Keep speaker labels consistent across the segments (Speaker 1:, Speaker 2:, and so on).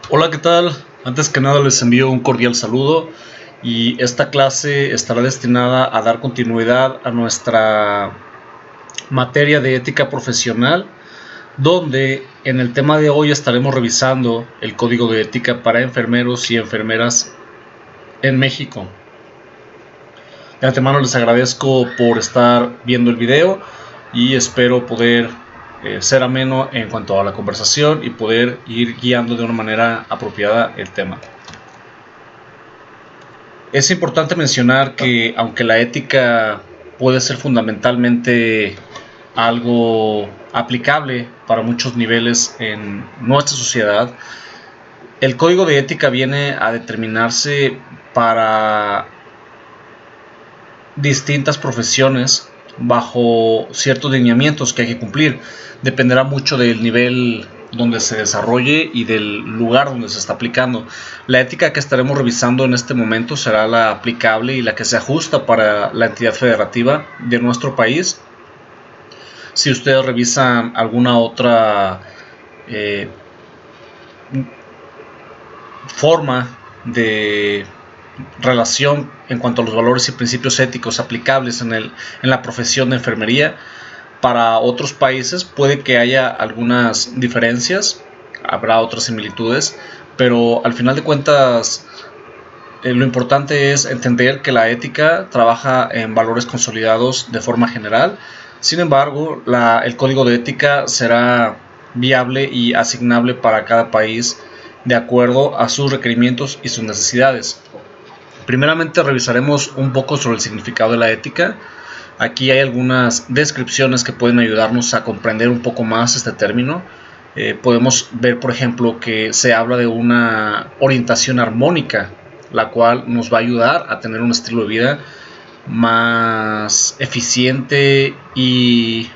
Speaker 1: Hola, ¿qué tal? Antes que nada les envío un cordial saludo y esta clase estará destinada a dar continuidad a nuestra materia de ética profesional, donde en el tema de hoy estaremos revisando el código de ética para enfermeros y enfermeras en México. De antemano les agradezco por estar viendo el video y espero poder ser ameno en cuanto a la conversación y poder ir guiando de una manera apropiada el tema. Es importante mencionar que aunque la ética puede ser fundamentalmente algo aplicable para muchos niveles en nuestra sociedad, el código de ética viene a determinarse para distintas profesiones bajo ciertos lineamientos que hay que cumplir. Dependerá mucho del nivel donde se desarrolle y del lugar donde se está aplicando. La ética que estaremos revisando en este momento será la aplicable y la que se ajusta para la entidad federativa de nuestro país. Si ustedes revisan alguna otra forma de relación en cuanto a los valores y principios éticos aplicables en la profesión de enfermería, para otros países puede que haya algunas diferencias, habrá otras similitudes, pero al final de cuentas lo importante es entender que la ética trabaja en valores consolidados de forma general. Sin embargo, el código de ética será viable y asignable para cada país de acuerdo a sus requerimientos y sus necesidades. Primeramente revisaremos un poco sobre el significado de la ética. Aquí hay algunas descripciones que pueden ayudarnos a comprender un poco más este término. Podemos ver, por ejemplo, que se habla de una orientación armónica, la cual nos va a ayudar a tener un estilo de vida más eficiente y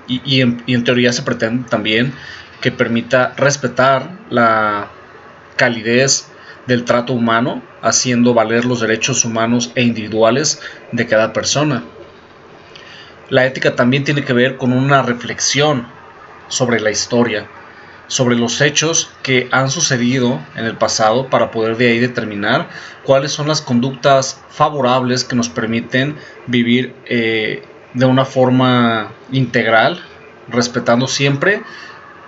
Speaker 1: en teoría se pretende también que permita respetar la calidez del trato humano, haciendo valer los derechos humanos e individuales de cada persona. La ética también tiene que ver con una reflexión sobre la historia, sobre los hechos que han sucedido en el pasado para poder de ahí determinar cuáles son las conductas favorables que nos permiten vivir de una forma integral, respetando siempre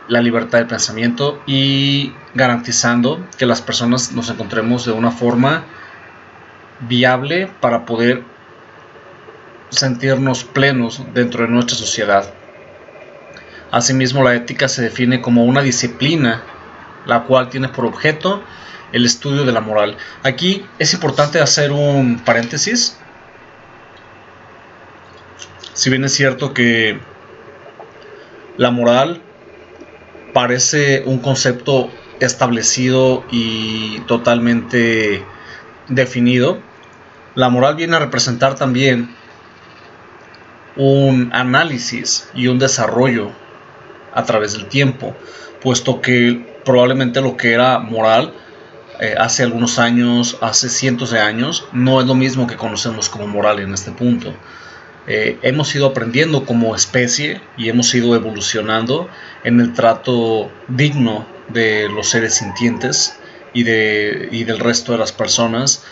Speaker 1: la libertad de pensamiento y garantizando que las personas nos encontremos de una forma viable para poder sentirnos plenos dentro de nuestra sociedad. Asimismo, la ética se define como una disciplina la cual tiene por objeto el estudio de la moral. Aquí es importante hacer un paréntesis. Si bien es cierto que la moral parece un concepto establecido y totalmente definido, la moral viene a representar también un análisis y un desarrollo a través del tiempo, puesto que probablemente lo que era moral hace algunos años, hace cientos de años, no es lo mismo que conocemos como moral en este punto. Hemos ido aprendiendo como especie y hemos ido evolucionando en el trato digno de los seres sintientes y del resto de las personas,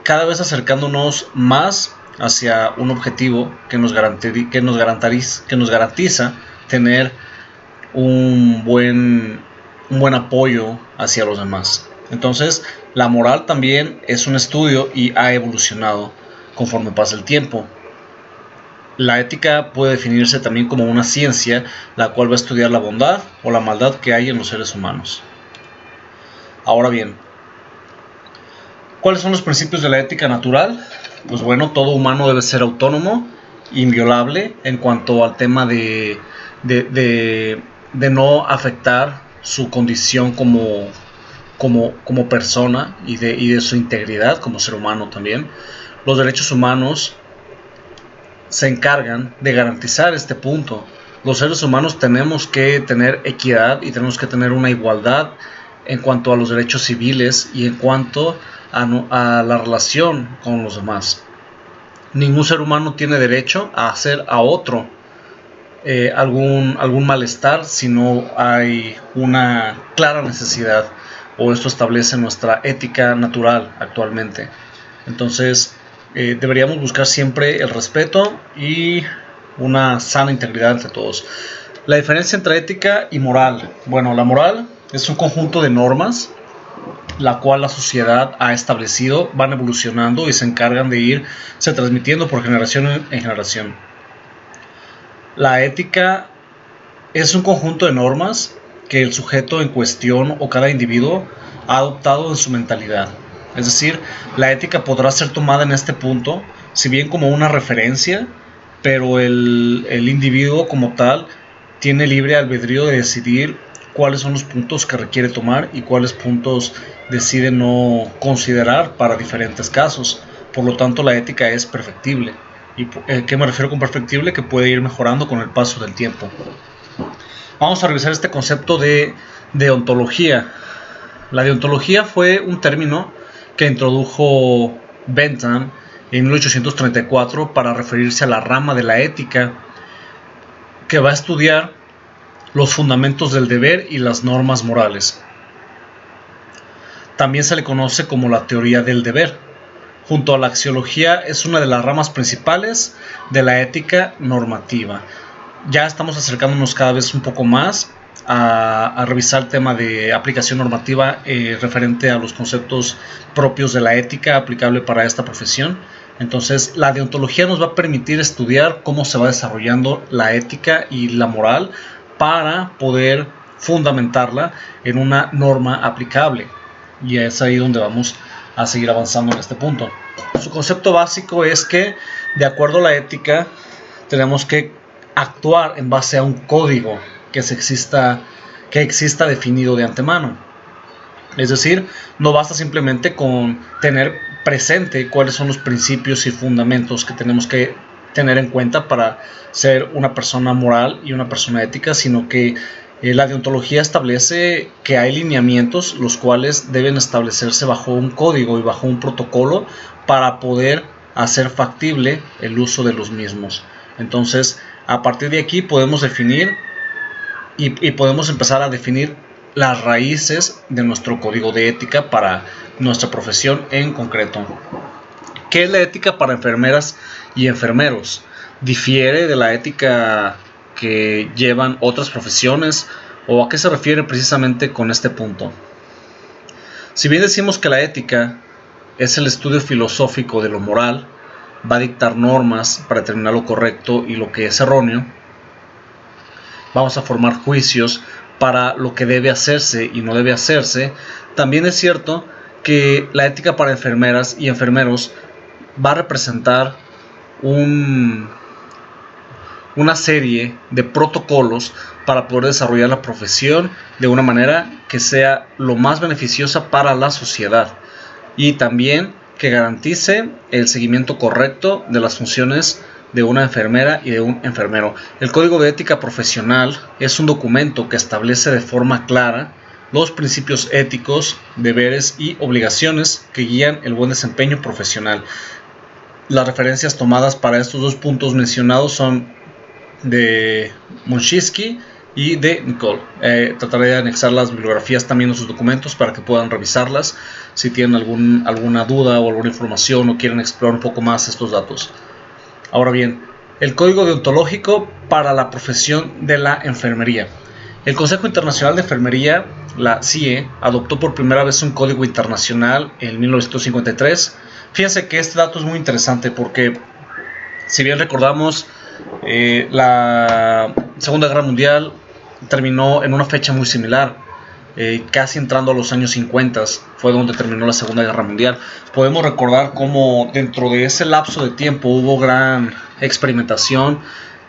Speaker 1: cada vez acercándonos más hacia un objetivo que nos garantiza tener un buen apoyo hacia los demás. Entonces, la moral también es un estudio y ha evolucionado conforme pasa el tiempo. La ética puede definirse también como una ciencia, la cual va a estudiar la bondad o la maldad que hay en los seres humanos. Ahora bien, ¿cuáles son los principios de la ética natural? Pues bueno, todo humano debe ser autónomo, inviolable en cuanto al tema de no afectar su condición como persona y de su integridad como ser humano también. Los derechos humanos se encargan de garantizar este punto. Los seres humanos tenemos que tener equidad y tenemos que tener una igualdad en cuanto a los derechos civiles y en cuanto a la relación con los demás. Ningún ser humano tiene derecho a hacer a otro algún malestar si no hay una clara necesidad. o esto establece nuestra ética natural actualmente. Entonces, deberíamos buscar siempre el respeto y una sana integridad entre todos. La diferencia entre ética y moral. Bueno, la moral es un conjunto de normas la cual la sociedad ha establecido, van evolucionando y se encargan de irse transmitiendo por generación en generación. La ética es un conjunto de normas que el sujeto en cuestión o cada individuo ha adoptado en su mentalidad. Es decir, la ética podrá ser tomada en este punto, si bien como una referencia, pero el individuo como tal tiene libre albedrío de decidir cuáles son los puntos que requiere tomar y cuáles puntos decide no considerar para diferentes casos. Por lo tanto, la ética es perfectible. ¿Y qué me refiero con perfectible? Que puede ir mejorando con el paso del tiempo. Vamos a revisar este concepto de deontología. La deontología fue un término que introdujo Bentham en 1834 para referirse a la rama de la ética que va a estudiar los fundamentos del deber y las normas morales. También se le conoce como la teoría del deber. Junto a la axiología es una de las ramas principales de la ética normativa. Ya estamos acercándonos cada vez un poco más a revisar el tema de aplicación normativa referente a los conceptos propios de la ética aplicable para esta profesión. Entonces, la deontología nos va a permitir estudiar cómo se va desarrollando la ética y la moral para poder fundamentarla en una norma aplicable. Y es ahí donde vamos a seguir avanzando en este punto. Su concepto básico es que, de acuerdo a la ética, tenemos que actuar en base a un código que exista definido de antemano. Es decir, no basta simplemente con tener presente cuáles son los principios y fundamentos que tenemos que tener en cuenta para ser una persona moral y una persona ética, sino que la deontología establece que hay lineamientos los cuales deben establecerse bajo un código y bajo un protocolo para poder hacer factible el uso de los mismos. Entonces, a partir de aquí podemos definir y podemos empezar a definir las raíces de nuestro código de ética para nuestra profesión en concreto. ¿Qué es la ética para enfermeras y enfermeros? ¿Difiere de la ética que llevan otras profesiones? ¿O a qué se refiere precisamente con este punto? Si bien decimos que la ética es el estudio filosófico de lo moral, va a dictar normas para determinar lo correcto y lo que es erróneo, vamos a formar juicios para lo que debe hacerse y no debe hacerse, también es cierto que la ética para enfermeras y enfermeros va a representar una serie de protocolos para poder desarrollar la profesión de una manera que sea lo más beneficiosa para la sociedad y también que garantice el seguimiento correcto de las funciones de una enfermera y de un enfermero. El Código de Ética Profesional es un documento que establece de forma clara los principios éticos, deberes y obligaciones que guían el buen desempeño profesional. Las referencias tomadas para estos dos puntos mencionados son de Munchitsky y de Nicole. Trataré de anexar las bibliografías también en sus documentos para que puedan revisarlas si tienen alguna duda o alguna información o quieren explorar un poco más estos datos. Ahora bien, el Código Deontológico para la profesión de la enfermería. El Consejo Internacional de Enfermería, la CIE, adoptó por primera vez un código internacional en 1953. Fíjense que este dato es muy interesante porque, si bien recordamos, la Segunda Guerra Mundial terminó en una fecha muy similar, casi entrando a los años 50 fue donde terminó la Segunda Guerra Mundial. Podemos recordar cómo dentro de ese lapso de tiempo hubo gran experimentación,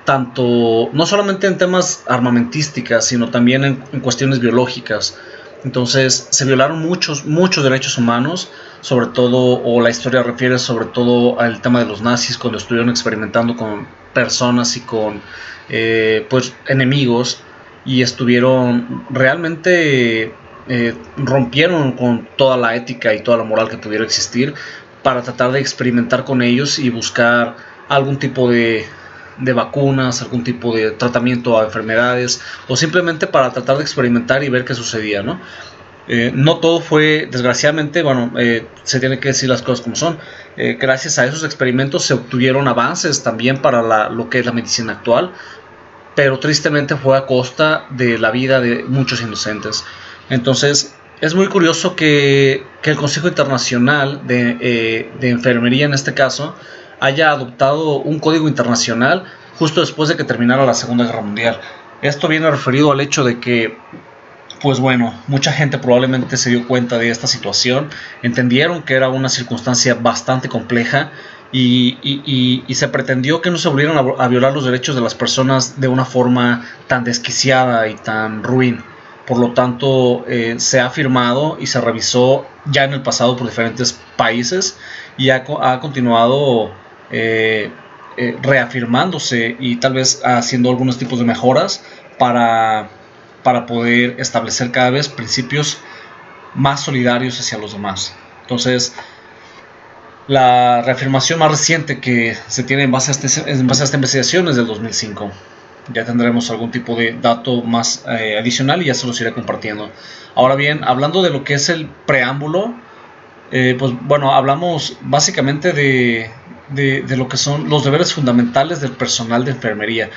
Speaker 1: tanto no solamente en temas armamentísticas, sino también en cuestiones biológicas. Entonces se violaron muchos derechos humanos, sobre todo, o la historia refiere sobre todo al tema de los nazis cuando estuvieron experimentando con personas y con pues enemigos, y estuvieron realmente rompieron con toda la ética y toda la moral que pudiera existir para tratar de experimentar con ellos y buscar algún tipo de vacunas, algún tipo de tratamiento a enfermedades o simplemente para tratar de experimentar y ver qué sucedía, ¿no? No todo fue, desgraciadamente, bueno, se tiene que decir las cosas como son. Gracias a esos experimentos se obtuvieron avances también para lo que es la medicina actual, pero tristemente fue a costa de la vida de muchos inocentes. Entonces, es muy curioso que el Consejo Internacional de Enfermería, en este caso, haya adoptado un código internacional justo después de que terminara la Segunda Guerra Mundial. Esto viene referido al hecho de que, pues bueno, mucha gente probablemente se dio cuenta de esta situación, entendieron que era una circunstancia bastante compleja y se pretendió que no se volvieran a violar los derechos de las personas de una forma tan desquiciada y tan ruin. Por lo tanto, se ha firmado y se revisó ya en el pasado por diferentes países y ha continuado reafirmándose y tal vez haciendo algunos tipos de mejoras para, para poder establecer cada vez principios más solidarios hacia los demás. Entonces, la reafirmación más reciente que se tiene en base a esta investigación es del 2005. Ya tendremos algún tipo de dato más adicional y ya se los iré compartiendo. Ahora bien, hablando de lo que es el preámbulo, pues bueno, hablamos básicamente de lo que son los deberes fundamentales del personal de enfermería.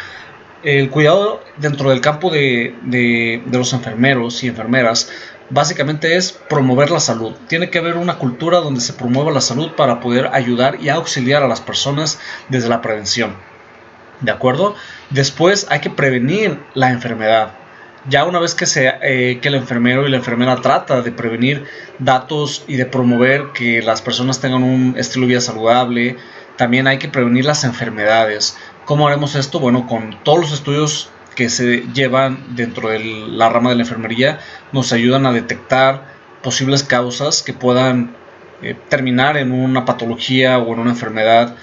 Speaker 1: El cuidado dentro del campo de los enfermeros y enfermeras básicamente es promover la salud. Tiene que haber una cultura donde se promueva la salud para poder ayudar y auxiliar a las personas desde la prevención. ¿De acuerdo? Después hay que prevenir la enfermedad. Ya una vez que el enfermero y la enfermera trata de prevenir datos y de promover que las personas tengan un estilo de vida saludable, también hay que prevenir las enfermedades. ¿Cómo haremos esto? Bueno, con todos los estudios que se llevan dentro de la rama de la enfermería, nos ayudan a detectar posibles causas que puedan terminar en una patología o en una enfermedad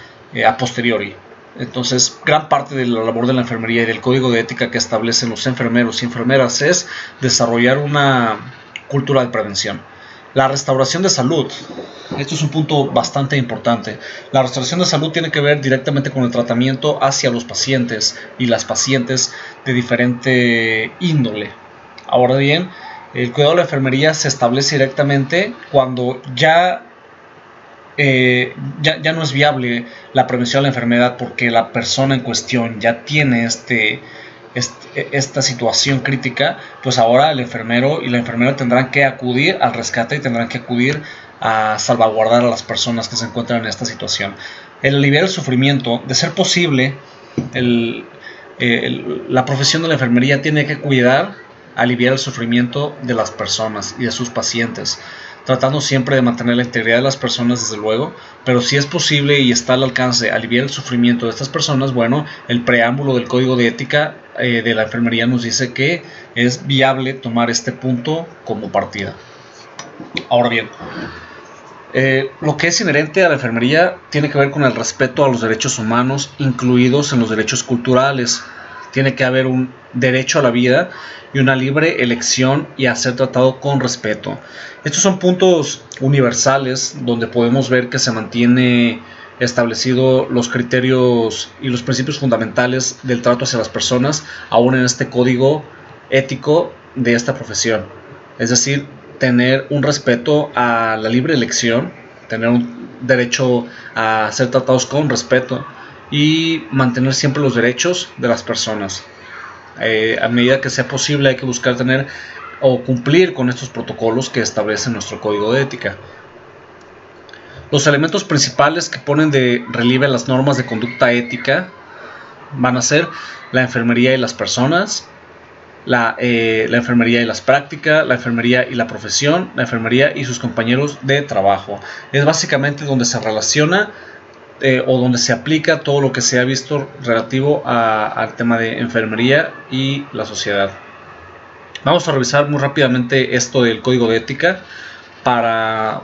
Speaker 1: a posteriori. Entonces, gran parte de la labor de la enfermería y del código de ética que establecen los enfermeros y enfermeras es desarrollar una cultura de prevención. La restauración de salud, esto es un punto bastante importante. La restauración de salud tiene que ver directamente con el tratamiento hacia los pacientes y las pacientes de diferente índole. Ahora bien, el cuidado de la enfermería se establece directamente cuando ya no es viable la prevención de la enfermedad porque la persona en cuestión ya tiene esta situación crítica. Pues ahora el enfermero y la enfermera tendrán que acudir al rescate y tendrán que acudir a salvaguardar a las personas que se encuentran en esta situación. El aliviar el sufrimiento, de ser posible, la profesión de la enfermería tiene que cuidar, aliviar el sufrimiento de las personas y de sus pacientes, tratando siempre de mantener la integridad de las personas, desde luego, pero si es posible y está al alcance aliviar el sufrimiento de estas personas, bueno, el preámbulo del código de ética de la enfermería nos dice que es viable tomar este punto como partida. Ahora bien, lo que es inherente a la enfermería tiene que ver con el respeto a los derechos humanos, incluidos en los derechos culturales. Tiene que haber un derecho a la vida y una libre elección y a ser tratado con respeto. Estos son puntos universales donde podemos ver que se mantiene establecido los criterios y los principios fundamentales del trato hacia las personas, aún en este código ético de esta profesión. Es decir, tener un respeto a la libre elección, tener un derecho a ser tratados con respeto y mantener siempre los derechos de las personas. A medida que sea posible hay que buscar tener o cumplir con estos protocolos que establece nuestro código de ética. Los elementos principales que ponen de relieve las normas de conducta ética van a ser la enfermería y las personas, la enfermería y las prácticas, la enfermería y la profesión, la enfermería y sus compañeros de trabajo. Es básicamente donde se relaciona o donde se aplica todo lo que se ha visto relativo al tema de enfermería y la sociedad. Vamos a revisar muy rápidamente esto del código de ética para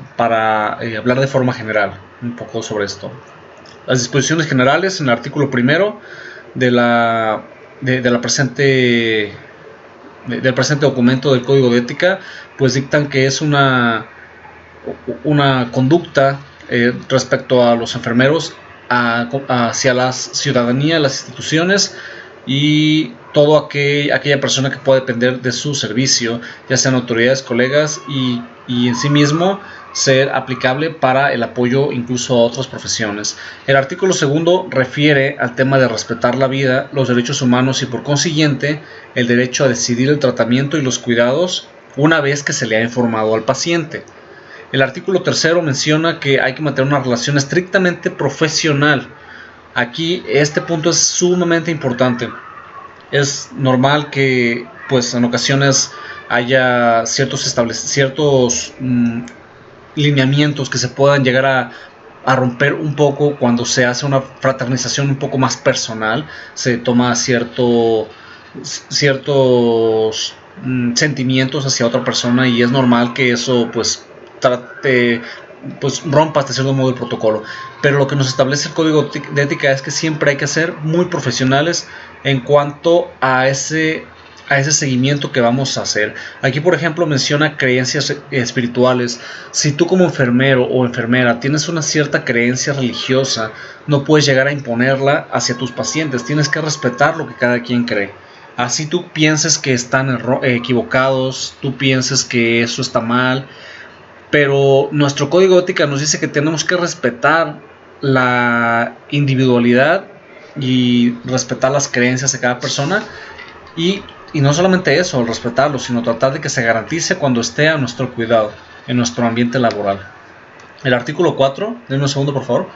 Speaker 1: hablar de forma general un poco sobre esto. Las disposiciones generales en el artículo primero del presente documento del código de ética pues dictan que es una conducta respecto a los enfermeros hacia la ciudadanía, las instituciones y aquella persona que pueda depender de su servicio, ya sean autoridades, colegas y en sí mismo ser aplicable para el apoyo incluso a otras profesiones. El artículo segundo refiere al tema de respetar la vida, los derechos humanos y por consiguiente el derecho a decidir el tratamiento y los cuidados una vez que se le ha informado al paciente. El artículo tercero menciona que hay que mantener una relación estrictamente profesional. Aquí este punto es sumamente importante. Es normal que pues en ocasiones haya ciertos lineamientos que se puedan llegar a romper un poco cuando se hace una fraternización un poco más personal, se toma ciertos sentimientos hacia otra persona y es normal que eso pues rompa hasta cierto modo el protocolo, pero lo que nos establece el código de ética es que siempre hay que ser muy profesionales en cuanto a ese seguimiento que vamos a hacer. Aquí por ejemplo menciona creencias espirituales. Si tú como enfermero o enfermera tienes una cierta creencia religiosa, no puedes llegar a imponerla hacia tus pacientes, tienes que respetar lo que cada quien cree. Así tú pienses que están equivocados, tú pienses que eso está mal, pero nuestro código de ética nos dice que tenemos que respetar la individualidad y respetar las creencias de cada persona y no solamente eso, respetarlo, sino tratar de que se garantice cuando esté a nuestro cuidado, en nuestro ambiente laboral. El artículo 4, denme un segundo por favor.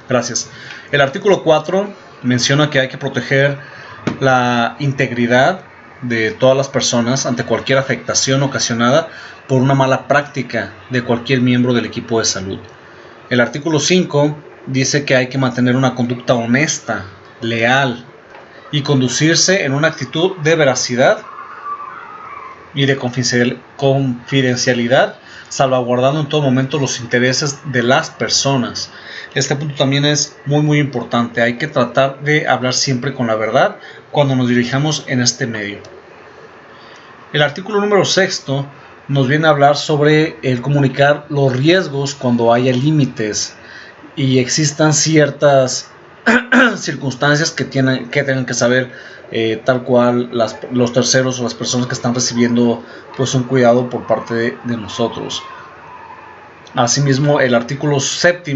Speaker 1: Gracias. El artículo 4 menciona que hay que proteger la integridad de todas las personas ante cualquier afectación ocasionada por una mala práctica de cualquier miembro del equipo de salud. El artículo 5 dice que hay que mantener una conducta honesta, leal y conducirse en una actitud de veracidad y de confidencialidad, salvaguardando en todo momento los intereses de las personas. Este punto también es muy importante. Hay que tratar de hablar siempre con la verdad cuando nos dirijamos en este medio. El artículo número 6 nos viene a hablar sobre el comunicar los riesgos cuando haya límites y existan ciertas circunstancias que tienen que saber tal cual los terceros o las personas que están recibiendo pues un cuidado por parte de nosotros. Asimismo, el artículo 7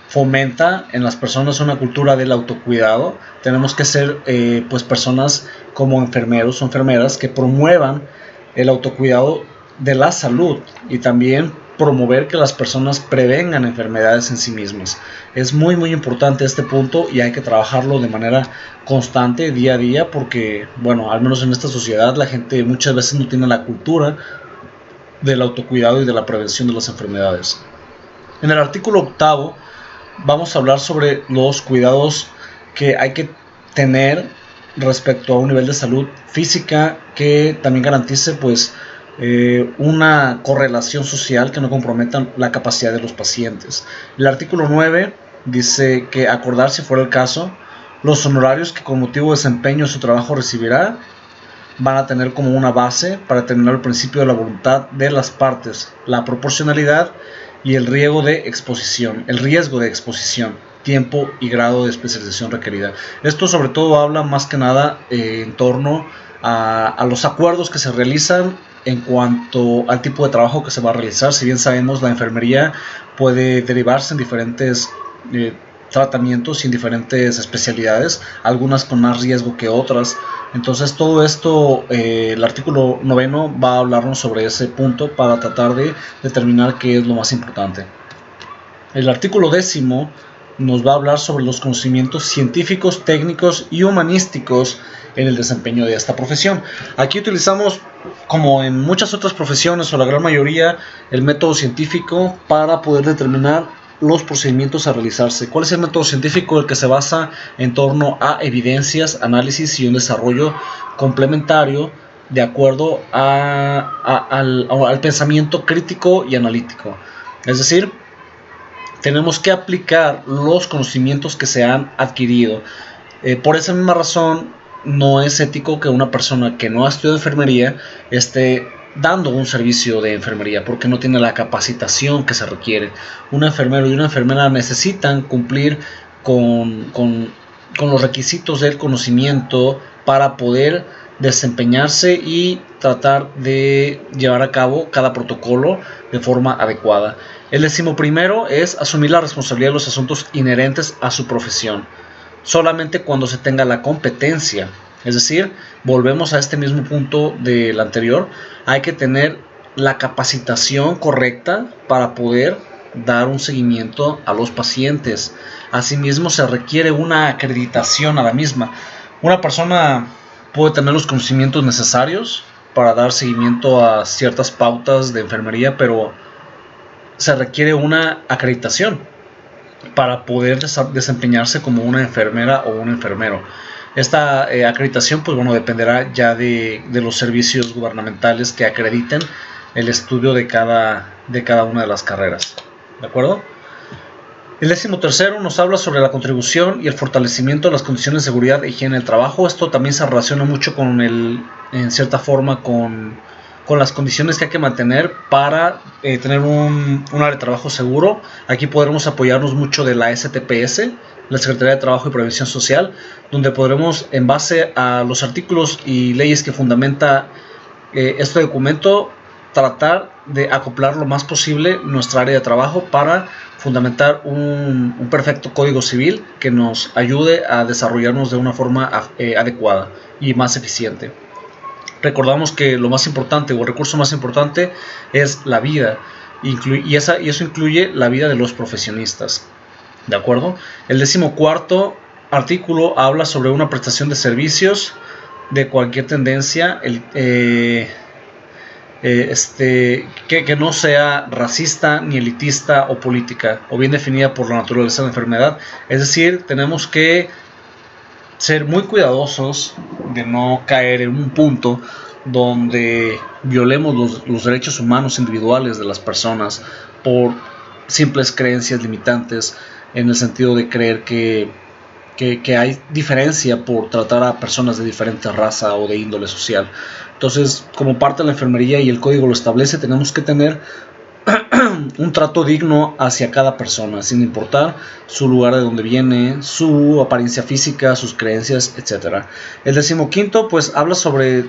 Speaker 1: fomenta en las personas una cultura del autocuidado. Tenemos que ser pues personas como enfermeros o enfermeras que promuevan el autocuidado de la salud y también promover que las personas prevengan enfermedades en sí mismas. Es muy importante este punto y hay que trabajarlo de manera constante día a día porque, bueno, al menos en esta sociedad la gente muchas veces no tiene la cultura del autocuidado y de la prevención de las enfermedades. En el artículo 8 vamos a hablar sobre los cuidados que hay que tener respecto a un nivel de salud física que también garantice pues una correlación social que no comprometa la capacidad de los pacientes. El artículo 9 dice que acordar, si fuera el caso, los honorarios que con motivo de desempeño de su trabajo recibirá van a tener como una base para determinar el principio de la voluntad de las partes, la proporcionalidad y el riesgo de exposición, tiempo y grado de especialización requerida. Esto sobre todo habla más que nada en torno a los acuerdos que se realizan en cuanto al tipo de trabajo que se va a realizar. Si bien sabemos, la enfermería puede derivarse en diferentes tratamientos y en diferentes especialidades, algunas con más riesgo que otras. Entonces todo esto, el artículo 9 va a hablarnos sobre ese punto para tratar de determinar qué es lo más importante. El artículo 10 nos va a hablar sobre los conocimientos científicos, técnicos y humanísticos en el desempeño de esta profesión. Aquí utilizamos, como en muchas otras profesiones o la gran mayoría, el método científico para poder determinar los procedimientos a realizarse. ¿Cuál es el método científico? El que se basa en torno a evidencias, análisis y un desarrollo complementario de acuerdo al pensamiento crítico y analítico. Es decir, tenemos que aplicar los conocimientos que se han adquirido. Por esa misma razón, no es ético que una persona que no ha estudiado enfermería esté dando un servicio de enfermería porque no tiene la capacitación que se requiere. Un enfermero y una enfermera necesitan cumplir con los requisitos del conocimiento para poder desempeñarse y tratar de llevar a cabo cada protocolo de forma adecuada. El 11º es asumir la responsabilidad de los asuntos inherentes a su profesión, solamente cuando se tenga la competencia. Es decir, volvemos a este mismo punto del anterior, hay que tener la capacitación correcta para poder dar un seguimiento a los pacientes. Asimismo, se requiere una acreditación a la misma. Una persona puede tener los conocimientos necesarios para dar seguimiento a ciertas pautas de enfermería, pero se requiere una acreditación para poder desempeñarse como una enfermera o un enfermero. Esta acreditación pues bueno, dependerá ya de los servicios gubernamentales que acrediten el estudio de cada una de las carreras. ¿De acuerdo? El 13º nos habla sobre la contribución y el fortalecimiento de las condiciones de seguridad e higiene del trabajo. Esto también se relaciona mucho con en cierta forma con las condiciones que hay que mantener para tener un área de trabajo seguro. Aquí podremos apoyarnos mucho de la STPS, la Secretaría de Trabajo y Previsión Social, donde podremos, en base a los artículos y leyes que fundamenta este documento, tratar de acoplar lo más posible nuestra área de trabajo para fundamentar un perfecto código civil que nos ayude a desarrollarnos de una forma adecuada y más eficiente. Recordamos que lo más importante o el recurso más importante es la vida, y eso incluye la vida de los profesionistas. ¿De acuerdo? El 14º artículo habla sobre una prestación de servicios de cualquier tendencia que no sea racista, ni elitista o política, o bien definida por la naturaleza de la enfermedad. Es decir, tenemos que ser muy cuidadosos de no caer en un punto donde violemos los derechos humanos individuales de las personas por simples creencias limitantes, en el sentido de creer que hay diferencia por tratar a personas de diferente raza o de índole social. Entonces, como parte de la enfermería, y el código lo establece, tenemos que tener un trato digno hacia cada persona, sin importar su lugar de donde viene, su apariencia física, sus creencias, etc. El 15º pues habla sobre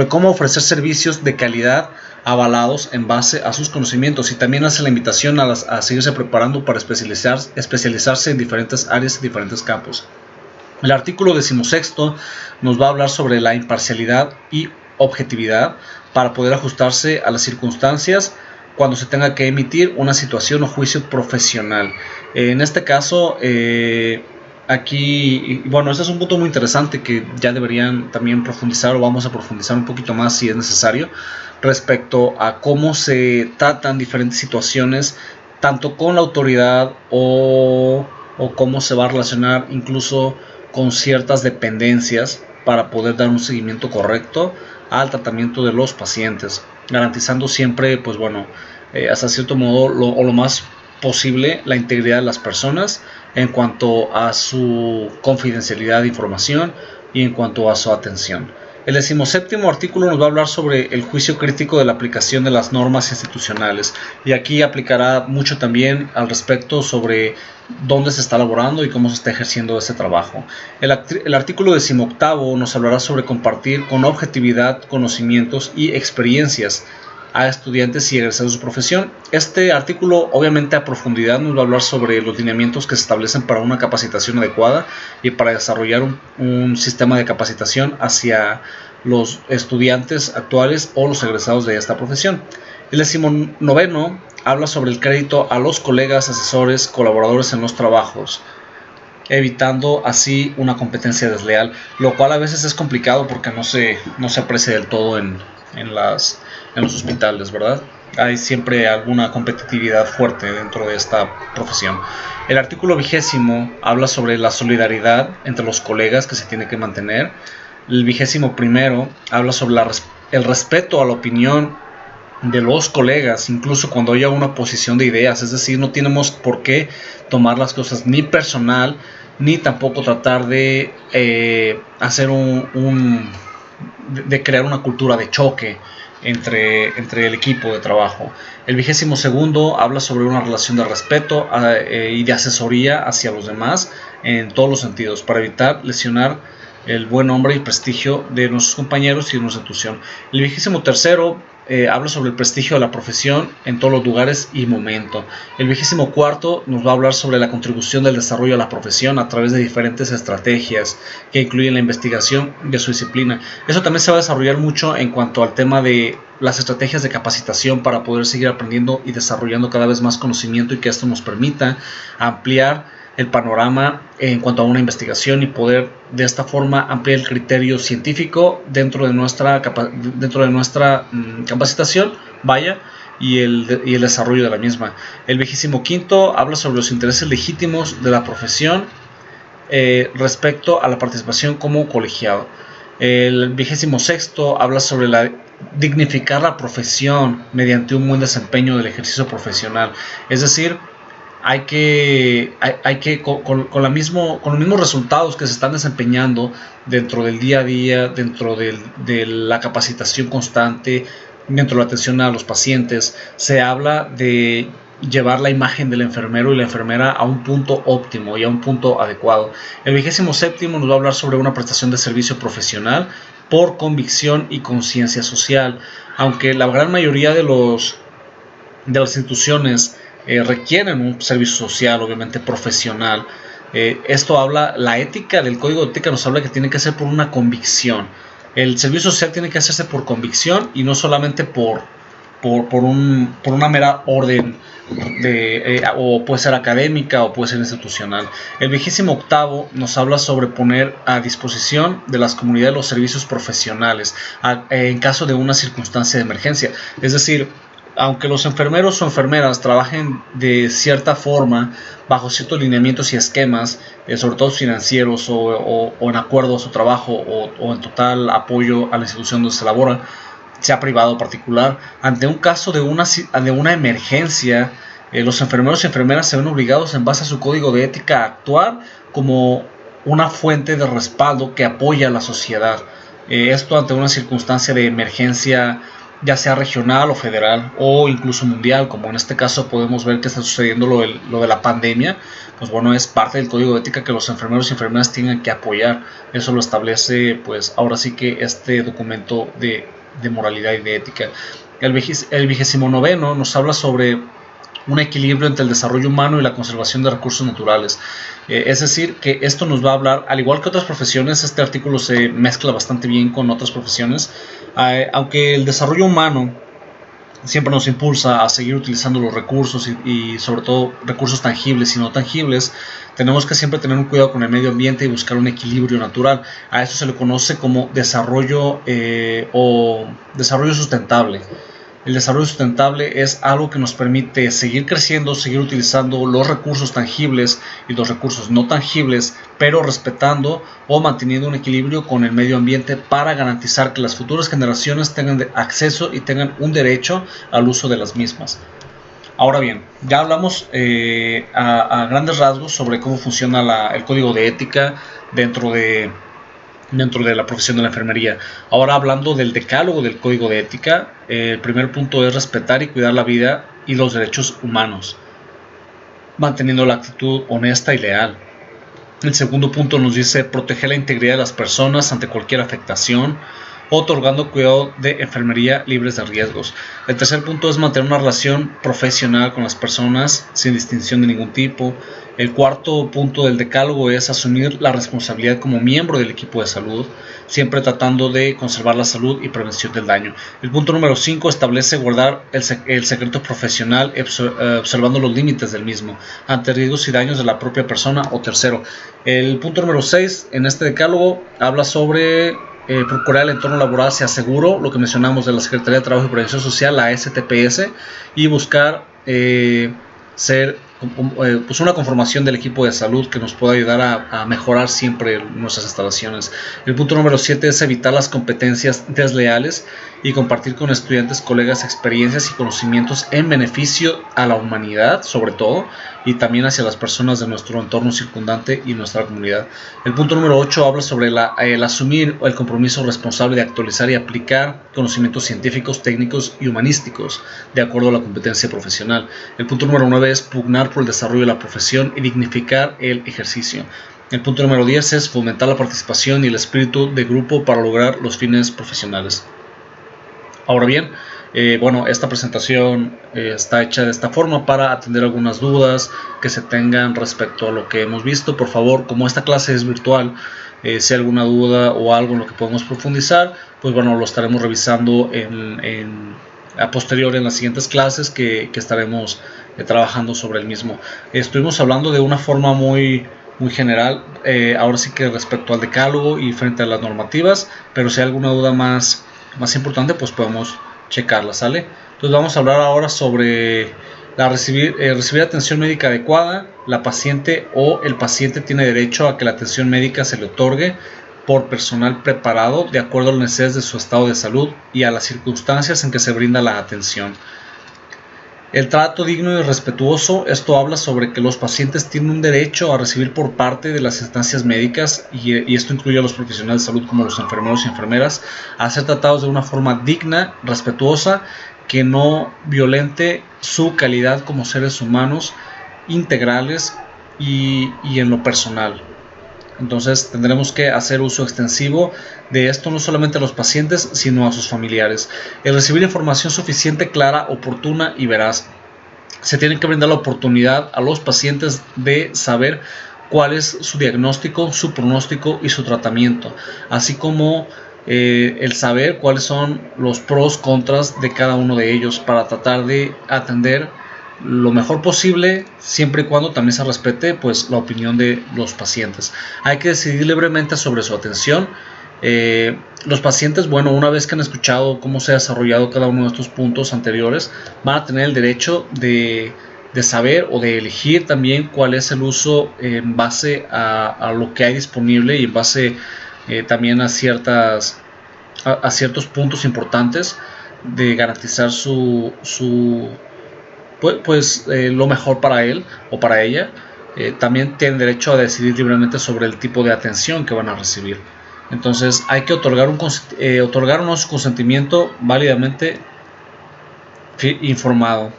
Speaker 1: cómo ofrecer servicios de calidad avalados en base a sus conocimientos, y también hace la invitación a seguirse preparando para especializarse en diferentes áreas y diferentes campos. El artículo 16º nos va a hablar sobre la imparcialidad y objetividad para poder ajustarse a las circunstancias cuando se tenga que emitir una situación o juicio profesional. En este caso, aquí, bueno, este es un punto muy interesante que ya deberían también profundizar, o vamos a profundizar un poquito más si es necesario, respecto a cómo se tratan diferentes situaciones, tanto con la autoridad o cómo se va a relacionar incluso con ciertas dependencias para poder dar un seguimiento correcto al tratamiento de los pacientes, garantizando siempre, pues bueno, hasta cierto modo lo más posible la integridad de las personas en cuanto a su confidencialidad de información y en cuanto a su atención. El 17º artículo nos va a hablar sobre el juicio crítico de la aplicación de las normas institucionales, y aquí aplicará mucho también al respecto sobre dónde se está elaborando y cómo se está ejerciendo ese trabajo. El artículo 18º nos hablará sobre compartir con objetividad conocimientos y experiencias a estudiantes y egresados de su profesión. Este artículo, obviamente a profundidad, nos va a hablar sobre los lineamientos que se establecen para una capacitación adecuada y para desarrollar un sistema de capacitación hacia los estudiantes actuales o los egresados de esta profesión. El 19º habla sobre el crédito a los colegas, asesores, colaboradores en los trabajos, evitando así una competencia desleal, lo cual a veces es complicado porque no se aprecia del todo en los hospitales, ¿verdad? Hay siempre alguna competitividad fuerte dentro de esta profesión. El artículo 20 habla sobre la solidaridad entre los colegas que se tiene que mantener. El 21 habla sobre el respeto a la opinión de los colegas, incluso cuando haya una oposición de ideas. Es decir, no tenemos por qué tomar las cosas ni personal, ni tampoco tratar de hacer de crear una cultura de choque entre el equipo de trabajo. El 22º habla sobre una relación de respeto y de asesoría hacia los demás en todos los sentidos, para evitar lesionar el buen nombre y prestigio de nuestros compañeros y de nuestra institución. El 23º habla sobre el prestigio de la profesión en todos los lugares y momento. El 24º nos va a hablar sobre la contribución del desarrollo a la profesión a través de diferentes estrategias que incluyen la investigación de su disciplina. Eso también se va a desarrollar mucho en cuanto al tema de las estrategias de capacitación para poder seguir aprendiendo y desarrollando cada vez más conocimiento, y que esto nos permita ampliar el panorama en cuanto a una investigación y poder de esta forma ampliar el criterio científico dentro de nuestra capacitación, y el desarrollo de la misma. El 25º habla sobre los intereses legítimos de la profesión respecto a la participación como colegiado. El 26º habla sobre dignificar la profesión mediante un buen desempeño del ejercicio profesional, es decir, hay que con los mismos resultados que se están desempeñando dentro del día a día, dentro de la capacitación constante, dentro de la atención a los pacientes, se habla de llevar la imagen del enfermero y la enfermera a un punto óptimo y a un punto adecuado. El 27º nos va a hablar sobre una prestación de servicio profesional por convicción y conciencia social. Aunque la gran mayoría de las instituciones requieren un servicio social, obviamente profesional, esto habla, la ética del código de ética nos habla que tiene que ser por una convicción. El servicio social tiene que hacerse por convicción y no solamente por una mera orden o puede ser académica o puede ser institucional. El 28º nos habla sobre poner a disposición de las comunidades los servicios profesionales en caso de una circunstancia de emergencia. Es decir, aunque los enfermeros o enfermeras trabajen de cierta forma, bajo ciertos lineamientos y esquemas, sobre todo financieros o en acuerdo a su trabajo o en total apoyo a la institución donde se labora, sea privado o particular, ante un caso de una emergencia, los enfermeros y enfermeras se ven obligados, en base a su código de ética, a actuar como una fuente de respaldo que apoya a la sociedad. Esto ante una circunstancia de emergencia, ya sea regional o federal o incluso mundial, como en este caso podemos ver que está sucediendo lo de la pandemia. Pues bueno, es parte del código de ética que los enfermeros y enfermeras tengan que apoyar. Eso lo establece, pues ahora sí que este documento de moralidad y de ética. El 29º nos habla sobre un equilibrio entre el desarrollo humano y la conservación de recursos naturales. Es decir, que esto nos va a hablar, al igual que otras profesiones, este artículo se mezcla bastante bien con otras profesiones, aunque el desarrollo humano siempre nos impulsa a seguir utilizando los recursos y sobre todo recursos tangibles y no tangibles, tenemos que siempre tener un cuidado con el medio ambiente y buscar un equilibrio natural. A eso se le conoce como desarrollo o desarrollo sustentable. El desarrollo sustentable es algo que nos permite seguir creciendo, seguir utilizando los recursos tangibles y los recursos no tangibles, pero respetando o manteniendo un equilibrio con el medio ambiente para garantizar que las futuras generaciones tengan acceso y tengan un derecho al uso de las mismas. Ahora bien, ya hablamos a grandes rasgos sobre cómo funciona el código de ética dentro de la profesión de la enfermería. Ahora, hablando del decálogo del código de ética, el primer punto es respetar y cuidar la vida y los derechos humanos, manteniendo la actitud honesta y leal. El segundo punto nos dice proteger la integridad de las personas ante cualquier afectación, otorgando cuidado de enfermería libres de riesgos. El tercer punto es mantener una relación profesional con las personas sin distinción de ningún tipo. El cuarto punto del decálogo es asumir la responsabilidad como miembro del equipo de salud, siempre tratando de conservar la salud y prevención del daño. El punto número 5 establece guardar el secreto profesional, observando los límites del mismo ante riesgos y daños de la propia persona o tercero. El punto número 6 en este decálogo habla sobre procurar el entorno laboral sea seguro, lo que mencionamos de la Secretaría de Trabajo y Prevención Social, la STPS, y buscar ser pues una conformación del equipo de salud que nos pueda ayudar a mejorar siempre nuestras instalaciones. El punto número 7 es evitar las competencias desleales y compartir con estudiantes, colegas, experiencias y conocimientos en beneficio a la humanidad, sobre todo, y también hacia las personas de nuestro entorno circundante y nuestra comunidad. El punto número 8 habla sobre el asumir el compromiso responsable de actualizar y aplicar conocimientos científicos, técnicos y humanísticos de acuerdo a la competencia profesional. El punto número 9 es pugnar por el desarrollo de la profesión y dignificar el ejercicio. El punto número 10 es fomentar la participación y el espíritu de grupo para lograr los fines profesionales. Ahora bien, esta presentación está hecha de esta forma para atender algunas dudas que se tengan respecto a lo que hemos visto. Por favor, como esta clase es virtual, si hay alguna duda o algo en lo que podemos profundizar, pues lo estaremos revisando a posteriori en las siguientes clases que estaremos trabajando sobre el mismo. Estuvimos hablando de una forma muy general, ahora sí que respecto al decálogo y frente a las normativas, pero si hay alguna duda más importante, pues podemos checarla, ¿sale? Entonces vamos a hablar ahora sobre recibir atención médica adecuada. La paciente o el paciente tiene derecho a que la atención médica se le otorgue por personal preparado de acuerdo a las necesidades de su estado de salud y a las circunstancias en que se brinda la atención. El trato digno y respetuoso, esto habla sobre que los pacientes tienen un derecho a recibir por parte de las instancias médicas, y esto incluye a los profesionales de salud como los enfermeros y enfermeras, a ser tratados de una forma digna, respetuosa, que no violente su calidad como seres humanos integrales y en lo personal. Entonces tendremos que hacer uso extensivo de esto no solamente a los pacientes, sino a sus familiares. El recibir información suficiente, clara, oportuna y veraz. Se tiene que brindar la oportunidad a los pacientes de saber cuál es su diagnóstico, su pronóstico y su tratamiento, así como el saber cuáles son los pros, contras de cada uno de ellos para tratar de atender lo mejor posible, siempre y cuando también se respete pues la opinión de los pacientes. Hay que decidir libremente sobre su atención. Los pacientes, una vez que han escuchado cómo se ha desarrollado cada uno de estos puntos anteriores, van a tener el derecho de saber o de elegir también cuál es el uso en base a lo que hay disponible y en base también a ciertos puntos importantes de garantizar lo mejor para él o para ella. También tienen derecho a decidir libremente sobre el tipo de atención que van a recibir. Entonces hay que otorgarnos consentimiento válidamente informado.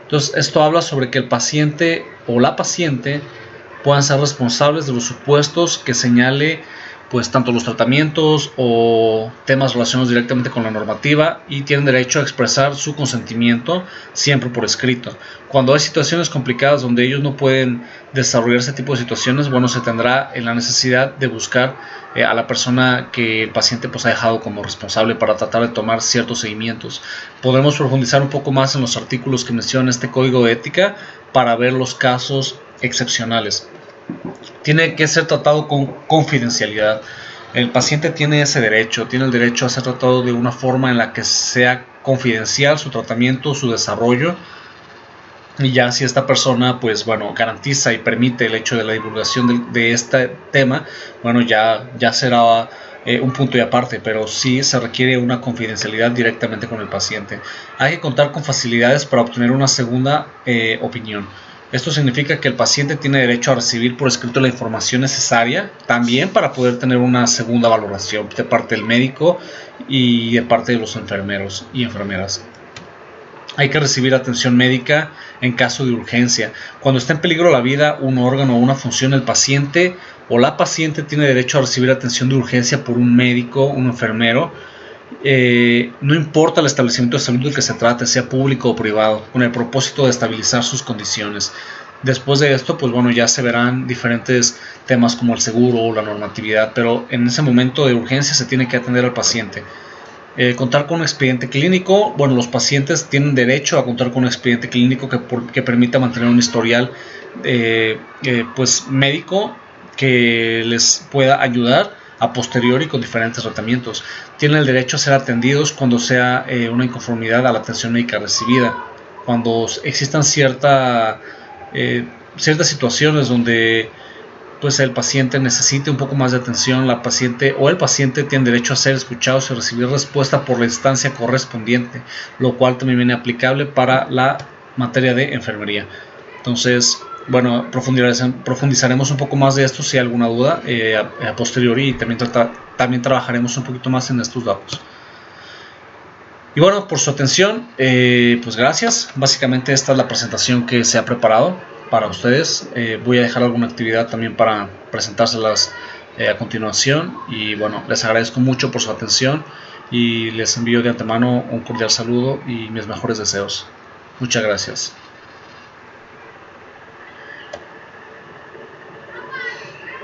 Speaker 1: Entonces esto habla sobre que el paciente o la paciente puedan ser responsables de los supuestos que señale pues tanto los tratamientos o temas relacionados directamente con la normativa, y tienen derecho a expresar su consentimiento siempre por escrito. Cuando hay situaciones complicadas donde ellos no pueden desarrollar ese tipo de situaciones, se tendrá la necesidad de buscar a la persona que el paciente pues ha dejado como responsable para tratar de tomar ciertos seguimientos. Podemos profundizar un poco más en los artículos que menciona este código de ética para ver los casos excepcionales. Tiene que ser tratado con confidencialidad. El paciente tiene ese derecho, tiene el derecho a ser tratado de una forma en la que sea confidencial su tratamiento, su desarrollo. Y ya si esta persona garantiza y permite el hecho de la divulgación de este tema, ya será un punto y aparte, pero sí se requiere una confidencialidad directamente con el paciente. Hay que contar con facilidades para obtener una segunda opinión. Esto significa que el paciente tiene derecho a recibir por escrito la información necesaria también para poder tener una segunda valoración de parte del médico y de parte de los enfermeros y enfermeras. Hay que recibir atención médica en caso de urgencia. Cuando está en peligro la vida, un órgano o una función, el paciente o la paciente tiene derecho a recibir atención de urgencia por un médico, un enfermero. No importa el establecimiento de salud del que se trate, sea público o privado, con el propósito de estabilizar sus condiciones. Después de esto, ya se verán diferentes temas como el seguro o la normatividad, pero en ese momento de urgencia se tiene que atender al paciente. Contar con un expediente clínico. Los pacientes tienen derecho a contar con un expediente clínico que permita mantener un historial médico que les pueda ayudar a posteriori con diferentes tratamientos. Tienen el derecho a ser atendidos cuando sea una inconformidad a la atención médica recibida. cuando existan ciertas situaciones donde pues el paciente necesite un poco más de atención, el paciente tiene derecho a ser escuchados y recibir respuesta por la instancia correspondiente, lo cual también viene aplicable para la materia de enfermería. Entonces, bueno, profundizaremos un poco más de esto si hay alguna duda a posteriori, y también trabajaremos un poquito más en estos datos. Y bueno, por su atención, pues gracias. Básicamente esta es la presentación que se ha preparado para ustedes. Voy a dejar alguna actividad también para presentárselas a continuación. Y bueno, les agradezco mucho por su atención y les envío de antemano un cordial saludo y mis mejores deseos. Muchas gracias.